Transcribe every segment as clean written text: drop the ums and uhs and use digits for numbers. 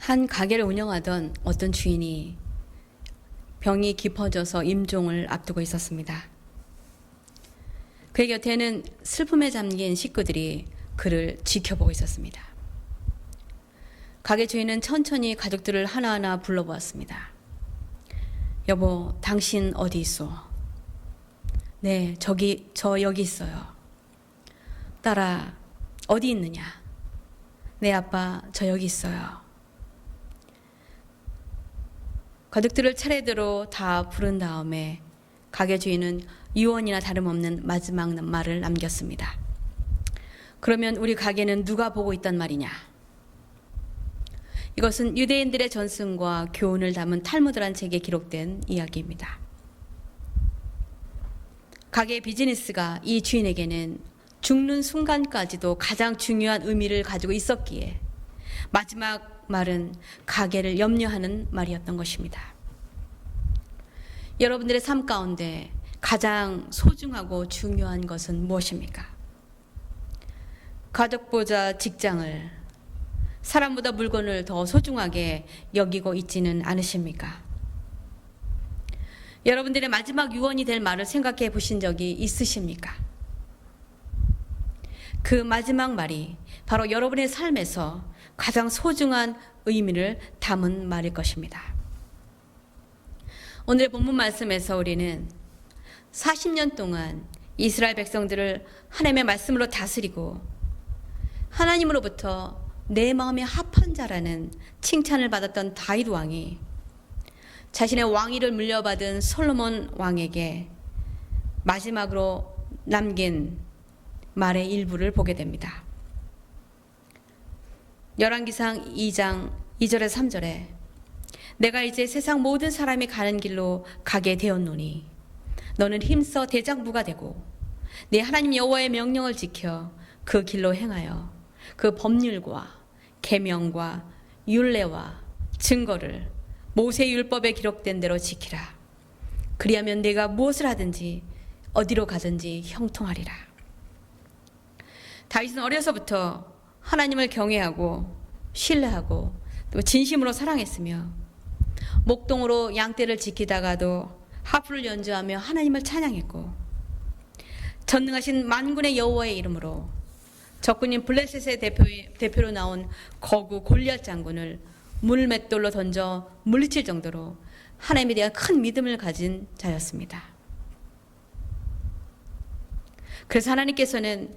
한 가게를 운영하던 어떤 주인이 병이 깊어져서 임종을 앞두고 있었습니다. 그의 곁에는 슬픔에 잠긴 식구들이 그를 지켜보고 있었습니다. 가게 주인은 천천히 가족들을 하나하나 불러보았습니다. 여보, 당신 어디 있어? 네, 저 여기 있어요. 딸아, 어디 있느냐? 네, 아빠, 저 여기 있어요. 가족들을 차례대로 다 부른 다음에 가게 주인은 유언이나 다름없는 마지막 말을 남겼습니다. 그러면 우리 가게는 누가 보고 있단 말이냐? 이것은 유대인들의 전승과 교훈을 담은 탈무드란 책에 기록된 이야기입니다. 가게의 비즈니스가 이 주인에게는 죽는 순간까지도 가장 중요한 의미를 가지고 있었기에 마지막 말은 가게를 염려하는 말이었던 것입니다. 여러분들의 삶 가운데 가장 소중하고 중요한 것은 무엇입니까? 가족보다 직장을, 사람보다 물건을 더 소중하게 여기고 있지는 않으십니까? 여러분들의 마지막 유언이 될 말을 생각해 보신 적이 있으십니까? 그 마지막 말이 바로 여러분의 삶에서 가장 소중한 의미를 담은 말일 것입니다. 오늘의 본문 말씀에서 우리는 40년 동안 이스라엘 백성들을 하나님의 말씀으로 다스리고 하나님으로부터 내 마음에 합한 자라는 칭찬을 받았던 다윗 왕이 자신의 왕위를 물려받은 솔로몬 왕에게 마지막으로 남긴 말의 일부를 보게 됩니다. 열왕기상 2장 2절에서 3절에 내가 이제 세상 모든 사람이 가는 길로 가게 되었노니 너는 힘써 대장부가 되고 네 하나님 여호와의 명령을 지켜 그 길로 행하여 그 법률과 계명과 율례와 증거를 모세 율법에 기록된 대로 지키라. 그리하면 네가 무엇을 하든지 어디로 가든지 형통하리라. 다윗은 어려서부터 하나님을 경외하고 신뢰하고 또 진심으로 사랑했으며 목동으로 양떼를 지키다가도 하프를 연주하며 하나님을 찬양했고 전능하신 만군의 여호와의 이름으로 적군인 블레셋의 대표로 나온 거구 골리앗 장군을 물맷돌로 던져 물리칠 정도로 하나님에 대한 큰 믿음을 가진 자였습니다. 그래서 하나님께서는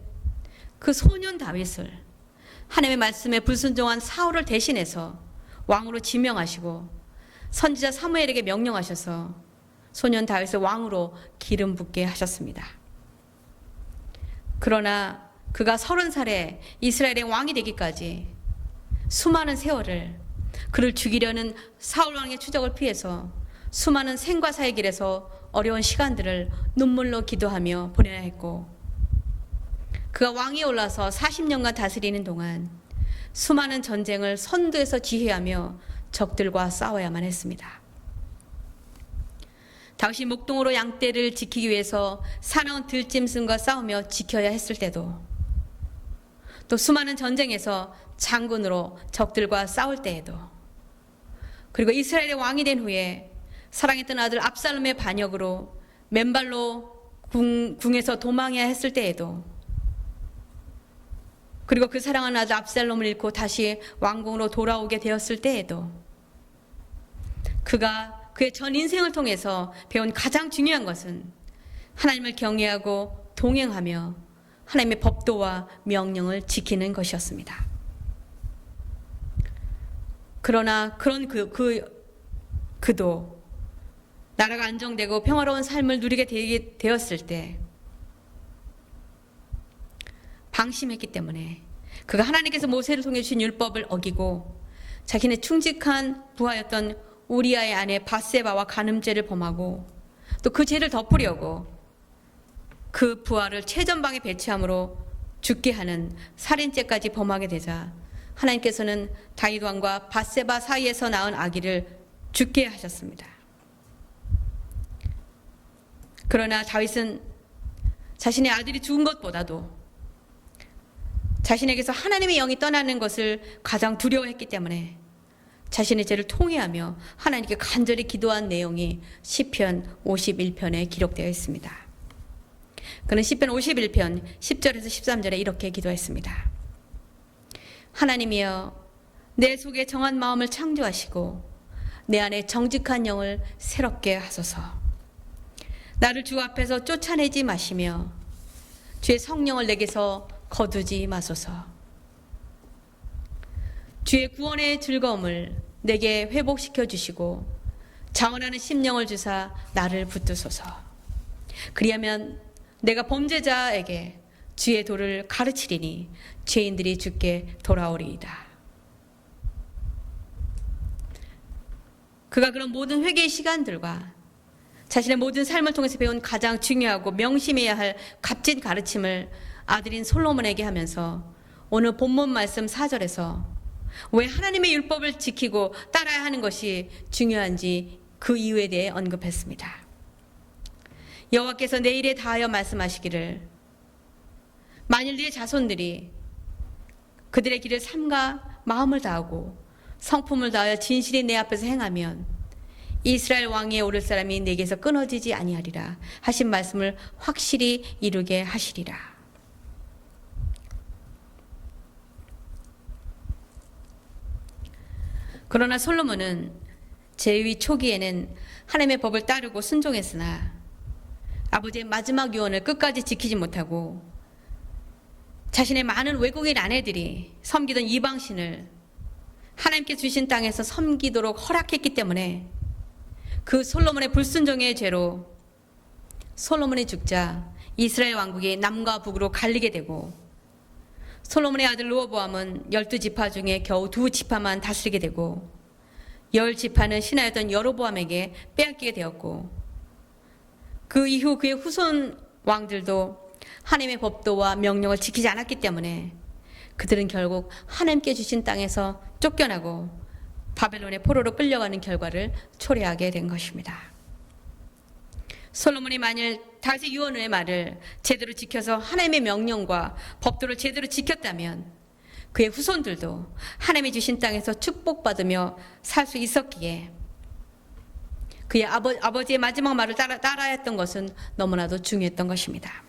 그 소년 다윗을 하나님의 말씀에 불순종한 사울을 대신해서 왕으로 지명하시고 선지자 사무엘에게 명령하셔서 소년 다윗을 왕으로 기름 붓게 하셨습니다. 그러나 그가 30살에 이스라엘의 왕이 되기까지 수많은 세월을 그를 죽이려는 사울 왕의 추적을 피해서 수많은 생과 사의 길에서 어려운 시간들을 눈물로 기도하며 보내야 했고 그가 왕위에 올라서 40년간 다스리는 동안 수많은 전쟁을 선두에서 지휘하며 적들과 싸워야만 했습니다. 다윗이 목동으로 양떼를 지키기 위해서 사나운 들짐승과 싸우며 지켜야 했을 때도 또 수많은 전쟁에서 장군으로 적들과 싸울 때에도 그리고 이스라엘의 왕이 된 후에 사랑했던 아들 압살롬의 반역으로 맨발로 궁에서 도망해야 했을 때에도 그리고 그 사랑하는 아들 압살롬을 잃고 다시 왕궁으로 돌아오게 되었을 때에도 그가 그의 전 인생을 통해서 배운 가장 중요한 것은 하나님을 경외하고 동행하며 하나님의 법도와 명령을 지키는 것이었습니다. 그러나 그런 그도 나라가 안정되고 평화로운 삶을 누리게 되었을 때 방심했기 때문에 그가 하나님께서 모세를 통해 주신 율법을 어기고 자신의 충직한 부하였던 우리아의 아내 바세바와 간음죄를 범하고 또 그 죄를 덮으려고 그 부하를 최전방에 배치함으로 죽게 하는 살인죄까지 범하게 되자 하나님께서는 다윗 왕과 바세바 사이에서 낳은 아기를 죽게 하셨습니다. 그러나 다윗은 자신의 아들이 죽은 것보다도 자신에게서 하나님의 영이 떠나는 것을 가장 두려워했기 때문에 자신의 죄를 통회하며 하나님께 간절히 기도한 내용이 시편 51편에 기록되어 있습니다. 그는 시편 51편 10절에서 13절에 이렇게 기도했습니다. 하나님이여, 내 속에 정한 마음을 창조하시고 내 안에 정직한 영을 새롭게 하소서. 나를 주 앞에서 쫓아내지 마시며 주의 성령을 내게서 거두지 마소서. 주의 구원의 즐거움을 내게 회복시켜 주시고 자원하는 심령을 주사 나를 붙드소서. 그리하면 내가 범죄자에게 주의 도를 가르치리니 죄인들이 주께 돌아오리이다. 그가 그런 모든 회개의 시간들과 자신의 모든 삶을 통해서 배운 가장 중요하고 명심해야 할 값진 가르침을 아들인 솔로몬에게 하면서 오늘 본문 말씀 4절에서 왜 하나님의 율법을 지키고 따라야 하는 것이 중요한지 그 이유에 대해 언급했습니다. 여호와께서 내 일에 다하여 말씀하시기를 만일 네 자손들이 그들의 길을 삼가 마음을 다하고 성품을 다하여 진실이 내 앞에서 행하면 이스라엘 왕위에 오를 사람이 내게서 끊어지지 아니하리라 하신 말씀을 확실히 이루게 하시리라. 그러나 솔로몬은 제위 초기에는 하나님의 법을 따르고 순종했으나 아버지의 마지막 유언을 끝까지 지키지 못하고 자신의 많은 외국인 아내들이 섬기던 이방신을 하나님께 주신 땅에서 섬기도록 허락했기 때문에 그 솔로몬의 불순종의 죄로 솔로몬이 죽자 이스라엘 왕국이 남과 북으로 갈리게 되고 솔로몬의 아들 르호보암은 12지파 중에 겨우 2지파만 다스리게 되고 10지파는 신하였던 여로보암에게 빼앗기게 되었고 그 이후 그의 후손 왕들도 하나님의 법도와 명령을 지키지 않았기 때문에 그들은 결국 하나님께 주신 땅에서 쫓겨나고 바벨론의 포로로 끌려가는 결과를 초래하게 된 것입니다. 솔로몬이 만일 다윗의 유언의 말을 제대로 지켜서 하나님의 명령과 법도를 제대로 지켰다면 그의 후손들도 하나님이 주신 땅에서 축복받으며 살 수 있었기에 그의 아버지의 마지막 말을 따라야 했던 것은 너무나도 중요했던 것입니다.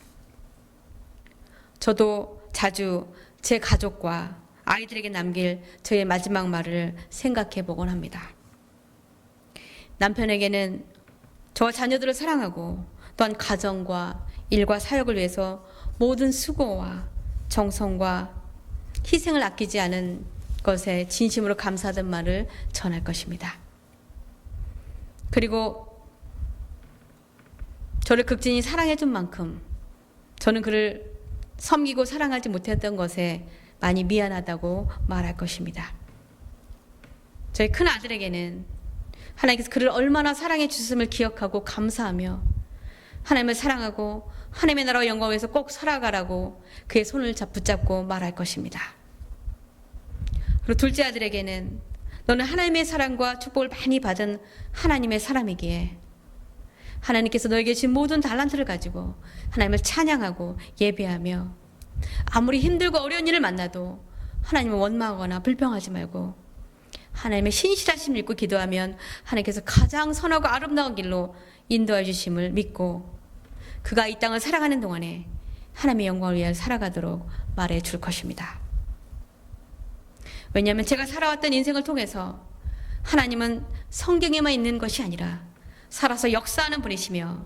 저도 자주 제 가족과 아이들에게 남길 저의 마지막 말을 생각해 보곤 합니다. 남편에게는 저와 자녀들을 사랑하고 또한 가정과 일과 사역을 위해서 모든 수고와 정성과 희생을 아끼지 않은 것에 진심으로 감사하던 말을 전할 것입니다. 그리고 저를 극진히 사랑해 준 만큼 저는 그를 섬기고 사랑하지 못했던 것에 많이 미안하다고 말할 것입니다. 저희 큰 아들에게는 하나님께서 그를 얼마나 사랑해 주셨음을 기억하고 감사하며 하나님을 사랑하고 하나님의 나라와 영광을 위해서 꼭 살아가라고 그의 손을 붙잡고 말할 것입니다. 그리고 둘째 아들에게는 너는 하나님의 사랑과 축복을 많이 받은 하나님의 사람이기에 하나님께서 너에게 주신 모든 달란트를 가지고 하나님을 찬양하고 예배하며 아무리 힘들고 어려운 일을 만나도 하나님을 원망하거나 불평하지 말고 하나님의 신실하심을 믿고 기도하면 하나님께서 가장 선하고 아름다운 길로 인도해 주심을 믿고 그가 이 땅을 살아가는 동안에 하나님의 영광을 위하여 살아가도록 말해 줄 것입니다. 왜냐하면 제가 살아왔던 인생을 통해서 하나님은 성경에만 있는 것이 아니라 살아서 역사하는 분이시며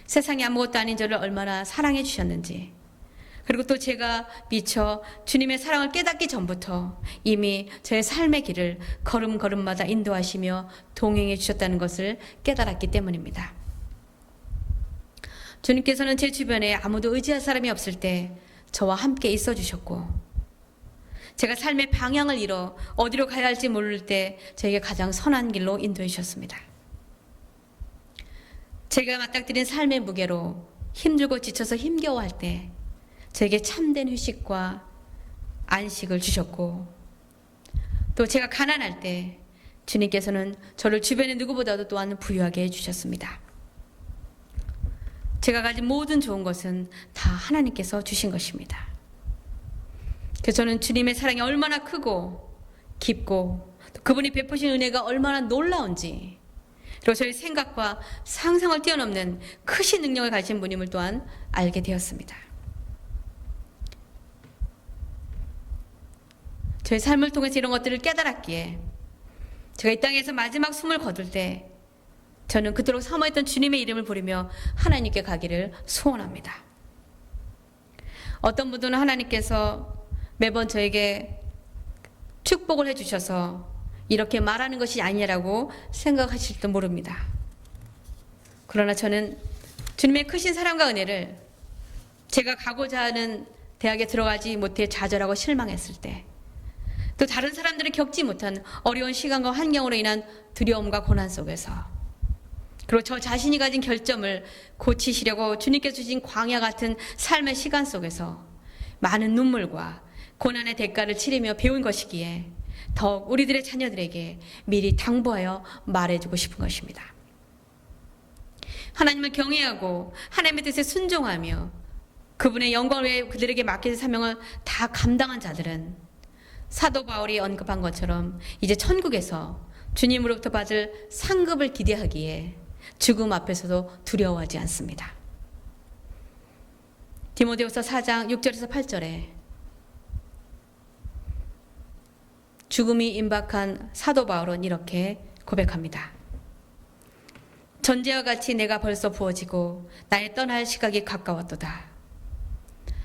세상에 아무것도 아닌 저를 얼마나 사랑해 주셨는지 그리고 또 제가 미처 주님의 사랑을 깨닫기 전부터 이미 저의 삶의 길을 걸음걸음마다 인도하시며 동행해 주셨다는 것을 깨달았기 때문입니다. 주님께서는 제 주변에 아무도 의지할 사람이 없을 때 저와 함께 있어 주셨고 제가 삶의 방향을 잃어 어디로 가야 할지 모를 때 저에게 가장 선한 길로 인도해 주셨습니다. 제가 맞닥뜨린 삶의 무게로 힘들고 지쳐서 힘겨워할 때 저에게 참된 휴식과 안식을 주셨고 또 제가 가난할 때 주님께서는 저를 주변의 누구보다도 또한 부유하게 해주셨습니다. 제가 가진 모든 좋은 것은 다 하나님께서 주신 것입니다. 그래서 저는 주님의 사랑이 얼마나 크고 깊고 또 그분이 베푸신 은혜가 얼마나 놀라운지, 그리고 저희 생각과 상상을 뛰어넘는 크신 능력을 가진 분임을 또한 알게 되었습니다. 저희 삶을 통해서 이런 것들을 깨달았기에 제가 이 땅에서 마지막 숨을 거둘 때 저는 그토록 사모했던 주님의 이름을 부르며 하나님께 가기를 소원합니다. 어떤 분들은 하나님께서 매번 저에게 축복을 해주셔서 이렇게 말하는 것이 아니라고 생각하실지도 모릅니다. 그러나 저는 주님의 크신 사랑과 은혜를 제가 가고자 하는 대학에 들어가지 못해 좌절하고 실망했을 때, 또 다른 사람들이 겪지 못한 어려운 시간과 환경으로 인한 두려움과 고난 속에서, 그리고 저 자신이 가진 결점을 고치시려고 주님께서 주신 광야 같은 삶의 시간 속에서 많은 눈물과 고난의 대가를 치르며 배운 것이기에 더욱 우리들의 자녀들에게 미리 당부하여 말해주고 싶은 것입니다. 하나님을 경외하고 하나님의 뜻에 순종하며 그분의 영광을 위해 그들에게 맡겨진 사명을 다 감당한 자들은 사도 바울이 언급한 것처럼 이제 천국에서 주님으로부터 받을 상급을 기대하기에 죽음 앞에서도 두려워하지 않습니다. 디모데후서 4장 6절에서 8절에 죽음이 임박한 사도 바울은 이렇게 고백합니다. 전제와 같이 내가 벌써 부어지고 나의 떠날 시각이 가까웠도다.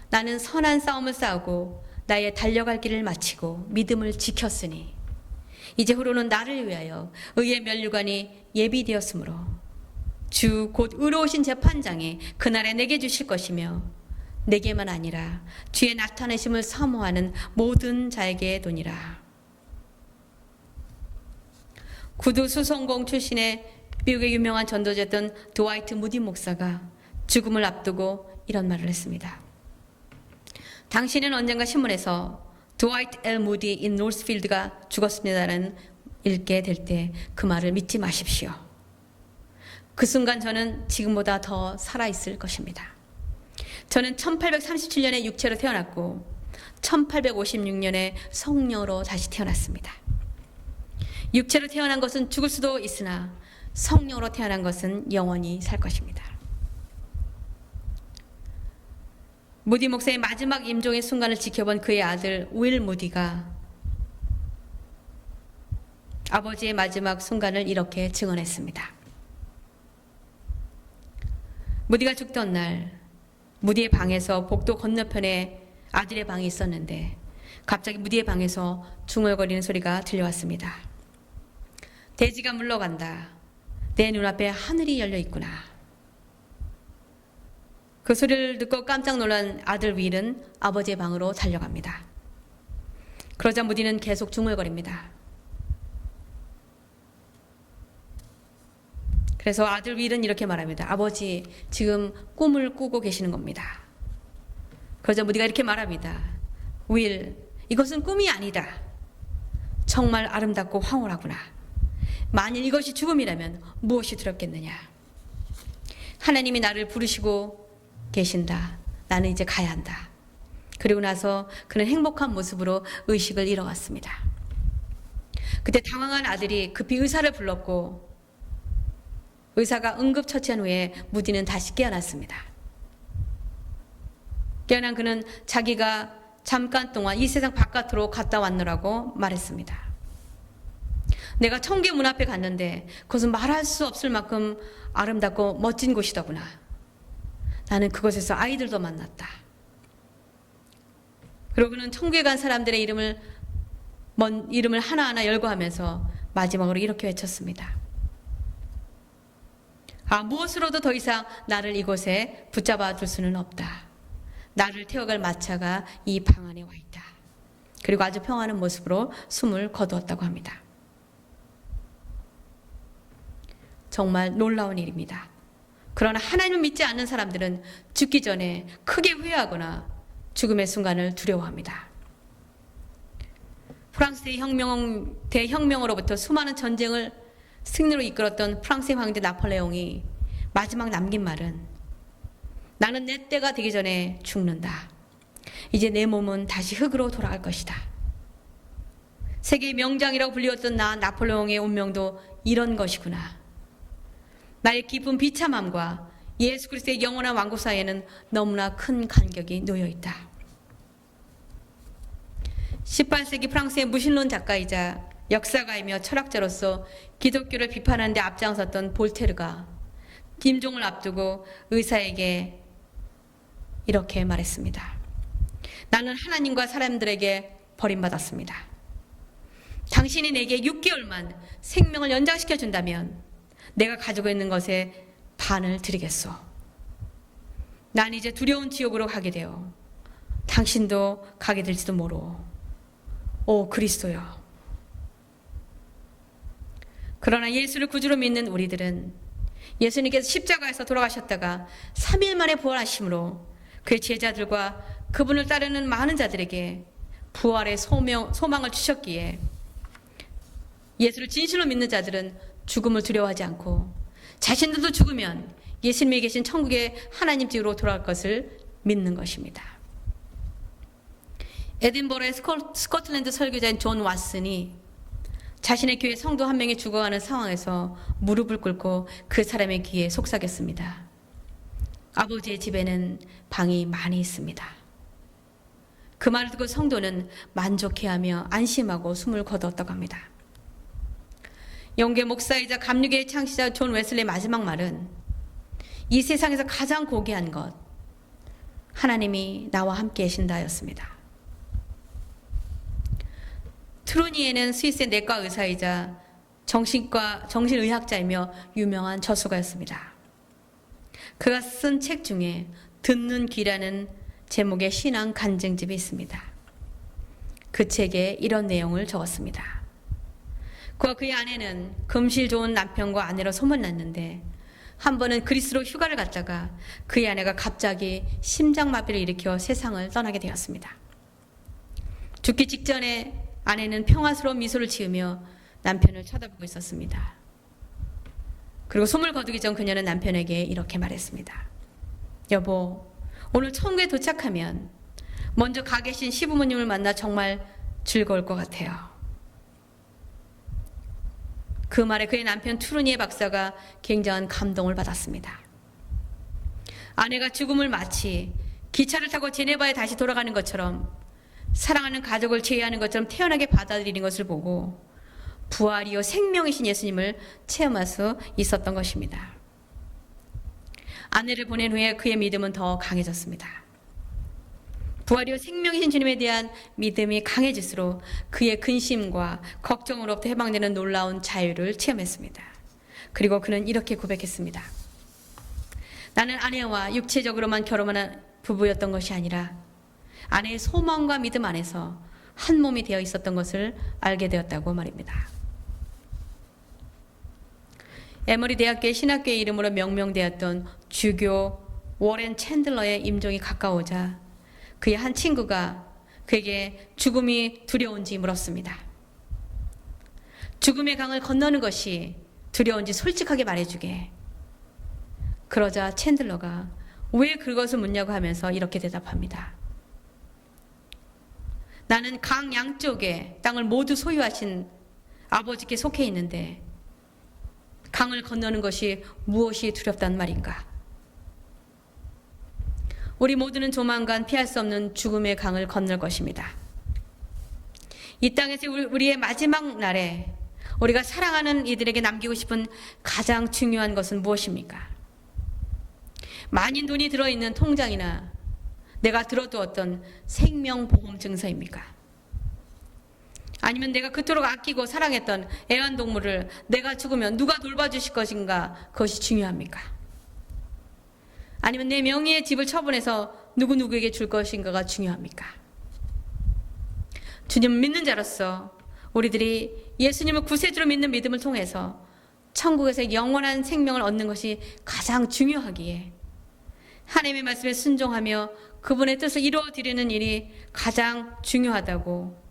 나는 선한 싸움을 싸우고 나의 달려갈 길을 마치고 믿음을 지켰으니 이제 후로는 나를 위하여 의의 면류관이 예비되었으므로 주 곧 의로우신 재판장이 그날에 내게 주실 것이며 내게만 아니라 주의 나타내심을 사모하는 모든 자에게 도니라. 구두 수송공 출신의 미국의 유명한 전도자였던 드와이트 무디 목사가 죽음을 앞두고 이런 말을 했습니다. 당신은 언젠가 신문에서 드와이트 L 무디 인 노스필드가 죽었습니다라는 읽게 될 때 그 말을 믿지 마십시오. 그 순간 저는 지금보다 더 살아있을 것입니다. 저는 1837년에 육체로 태어났고 1856년에 성녀로 다시 태어났습니다. 육체로 태어난 것은 죽을 수도 있으나 성령으로 태어난 것은 영원히 살 것입니다. 무디 목사의 마지막 임종의 순간을 지켜본 그의 아들 윌 무디가 아버지의 마지막 순간을 이렇게 증언했습니다. 무디가 죽던 날 무디의 방에서 복도 건너편에 아들의 방이 있었는데 갑자기 무디의 방에서 중얼거리는 소리가 들려왔습니다. 돼지가 물러간다. 내 눈앞에 하늘이 열려 있구나. 그 소리를 듣고 깜짝 놀란 아들 윌은 아버지의 방으로 달려갑니다. 그러자 무디는 계속 중얼거립니다. 그래서 아들 윌은 이렇게 말합니다. 아버지, 지금 꿈을 꾸고 계시는 겁니다. 그러자 무디가 이렇게 말합니다. 윌, 이것은 꿈이 아니다. 정말 아름답고 황홀하구나. 만일 이것이 죽음이라면 무엇이 두렵겠느냐. 하나님이 나를 부르시고 계신다. 나는 이제 가야 한다. 그리고 나서 그는 행복한 모습으로 의식을 잃어왔습니다. 그때 당황한 아들이 급히 의사를 불렀고 의사가 응급처치한 후에 무디는 다시 깨어났습니다. 깨어난 그는 자기가 잠깐 동안 이 세상 바깥으로 갔다 왔노라고 말했습니다. 내가 천국의 문 앞에 갔는데 그것은 말할 수 없을 만큼 아름답고 멋진 곳이더구나. 나는 그곳에서 아이들도 만났다. 그리고 그는 천국에 간 사람들의 이름을 하나하나 열거하면서 마지막으로 이렇게 외쳤습니다. 무엇으로도 더 이상 나를 이곳에 붙잡아 둘 수는 없다. 나를 태워갈 마차가 이 방 안에 와 있다. 그리고 아주 평안한 모습으로 숨을 거두었다고 합니다. 정말 놀라운 일입니다. 그러나 하나님을 믿지 않는 사람들은 죽기 전에 크게 후회하거나 죽음의 순간을 두려워합니다. 프랑스 대혁명으로부터 수많은 전쟁을 승리로 이끌었던 프랑스의 황제 나폴레옹이 마지막 남긴 말은 나는 내 때가 되기 전에 죽는다. 이제 내 몸은 다시 흙으로 돌아갈 것이다. 세계의 명장이라고 불리웠던 나폴레옹의 운명도 이런 것이구나. 나의 깊은 비참함과 예수 그리스도의 영원한 왕국 사이에는 너무나 큰 간격이 놓여 있다. 18세기 프랑스의 무신론 작가이자 역사가이며 철학자로서 기독교를 비판하는 데 앞장섰던 볼테르가 임종을 앞두고 의사에게 이렇게 말했습니다. 나는 하나님과 사람들에게 버림받았습니다. 당신이 내게 6개월만 생명을 연장시켜 준다면 내가 가지고 있는 것의 반을 드리겠소. 난 이제 두려운 지옥으로 가게 되어 당신도 가게 될지도 모르오. 오 그리스도여. 그러나 예수를 구주로 믿는 우리들은 예수님께서 십자가에서 돌아가셨다가 3일 만에 부활하심으로 그의 제자들과 그분을 따르는 많은 자들에게 부활의 소망을 주셨기에 예수를 진실로 믿는 자들은 죽음을 두려워하지 않고 자신들도 죽으면 예수님이 계신 천국의 하나님 집으로 돌아갈 것을 믿는 것입니다. 에딘버러의 스코틀랜드 설교자인 존 왓슨이 자신의 교회 성도 한 명이 죽어가는 상황에서 무릎을 꿇고 그 사람의 귀에 속삭였습니다. 아버지의 집에는 방이 많이 있습니다. 그 말을 듣고 성도는 만족해하며 안심하고 숨을 거두었다고 합니다. 영계 목사이자 감리교의 창시자 존 웨슬리의 마지막 말은 이 세상에서 가장 고귀한 것, 하나님이 나와 함께 계신다였습니다. 트루니에는 스위스의 내과 의사이자 정신의학자이며 유명한 저수가였습니다. 그가 쓴 책 중에 듣는 귀라는 제목의 신앙 간증집이 있습니다. 그 책에 이런 내용을 적었습니다. 그와 그의 아내는 금실 좋은 남편과 아내로 소문났는데 한 번은 그리스로 휴가를 갔다가 그의 아내가 갑자기 심장마비를 일으켜 세상을 떠나게 되었습니다. 죽기 직전에 아내는 평화스러운 미소를 지으며 남편을 쳐다보고 있었습니다. 그리고 숨을 거두기 전 그녀는 남편에게 이렇게 말했습니다. 여보, 오늘 천국에 도착하면 먼저 가 계신 시부모님을 만나 정말 즐거울 것 같아요. 그 말에 그의 남편 투르니에 박사가 굉장한 감동을 받았습니다. 아내가 죽음을 마치 기차를 타고 제네바에 다시 돌아가는 것처럼 사랑하는 가족을 제의하는 것처럼 태연하게 받아들이는 것을 보고 부활이요 생명이신 예수님을 체험할 수 있었던 것입니다. 아내를 보낸 후에 그의 믿음은 더 강해졌습니다. 부활이요 생명이신 주님에 대한 믿음이 강해질수록 그의 근심과 걱정으로부터 해방되는 놀라운 자유를 체험했습니다. 그리고 그는 이렇게 고백했습니다. 나는 아내와 육체적으로만 결혼한 부부였던 것이 아니라 아내의 소망과 믿음 안에서 한 몸이 되어 있었던 것을 알게 되었다고 말입니다. 에머리 대학교의 신학교의 이름으로 명명되었던 주교 워렌 챈들러의 임종이 가까우자 그의 한 친구가 그에게 죽음이 두려운지 물었습니다. 죽음의 강을 건너는 것이 두려운지 솔직하게 말해주게. 그러자 챈들러가 왜 그것을 묻냐고 하면서 이렇게 대답합니다. 나는 강 양쪽에 땅을 모두 소유하신 아버지께 속해 있는데 강을 건너는 것이 무엇이 두렵단 말인가? 우리 모두는 조만간 피할 수 없는 죽음의 강을 건널 것입니다. 이 땅에서 우리의 마지막 날에 우리가 사랑하는 이들에게 남기고 싶은 가장 중요한 것은 무엇입니까? 많은 돈이 들어있는 통장이나 내가 들어두었던 생명보험 증서입니까? 아니면 내가 그토록 아끼고 사랑했던 애완동물을 내가 죽으면 누가 돌봐주실 것인가? 그것이 중요합니까? 아니면 내 명의의 집을 처분해서 누구누구에게 줄 것인가가 중요합니까? 주님을 믿는 자로서 우리들이 예수님을 구세주로 믿는 믿음을 통해서 천국에서 영원한 생명을 얻는 것이 가장 중요하기에 하나님의 말씀에 순종하며 그분의 뜻을 이루어드리는 일이 가장 중요하다고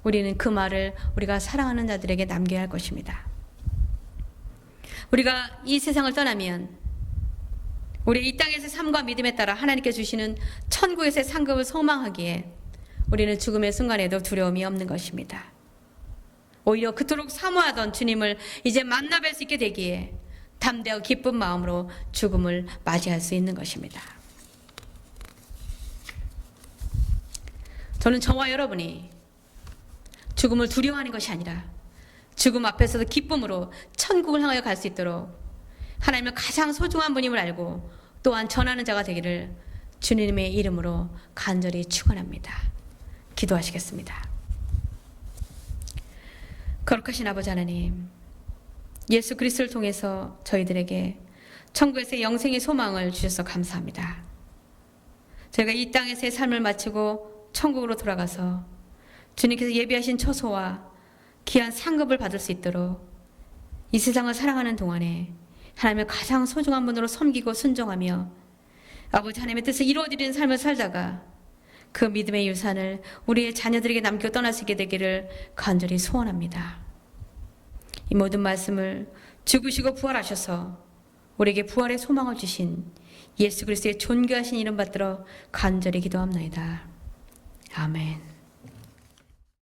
우리는 그 말을 우리가 사랑하는 자들에게 남겨야 할 것입니다. 우리가 이 세상을 떠나면 우리 이 땅에서의 삶과 믿음에 따라 하나님께 주시는 천국에서의 상급을 소망하기에 우리는 죽음의 순간에도 두려움이 없는 것입니다. 오히려 그토록 사모하던 주님을 이제 만나 뵐 수 있게 되기에 담대하고 기쁜 마음으로 죽음을 맞이할 수 있는 것입니다. 저는 저와 여러분이 죽음을 두려워하는 것이 아니라 죽음 앞에서도 기쁨으로 천국을 향하여 갈 수 있도록 하나님을 가장 소중한 분임을 알고 또한 전하는 자가 되기를 주님의 이름으로 간절히 축원합니다. 기도하시겠습니다. 거룩하신 아버지 하나님, 예수 그리스도를 통해서 저희들에게 천국에서의 영생의 소망을 주셔서 감사합니다. 저희가 이 땅에서의 삶을 마치고 천국으로 돌아가서 주님께서 예비하신 처소와 귀한 상급을 받을 수 있도록 이 세상을 살아가는 동안에 하나님을 가장 소중한 분으로 섬기고 순종하며 아버지 하나님의 뜻을 이루어드리는 삶을 살다가 그 믿음의 유산을 우리의 자녀들에게 남겨 떠날 수 있게 되기를 간절히 소원합니다. 이 모든 말씀을 죽으시고 부활하셔서 우리에게 부활의 소망을 주신 예수 그리스도의 존귀하신 이름 받들어 간절히 기도합나이다. 아멘.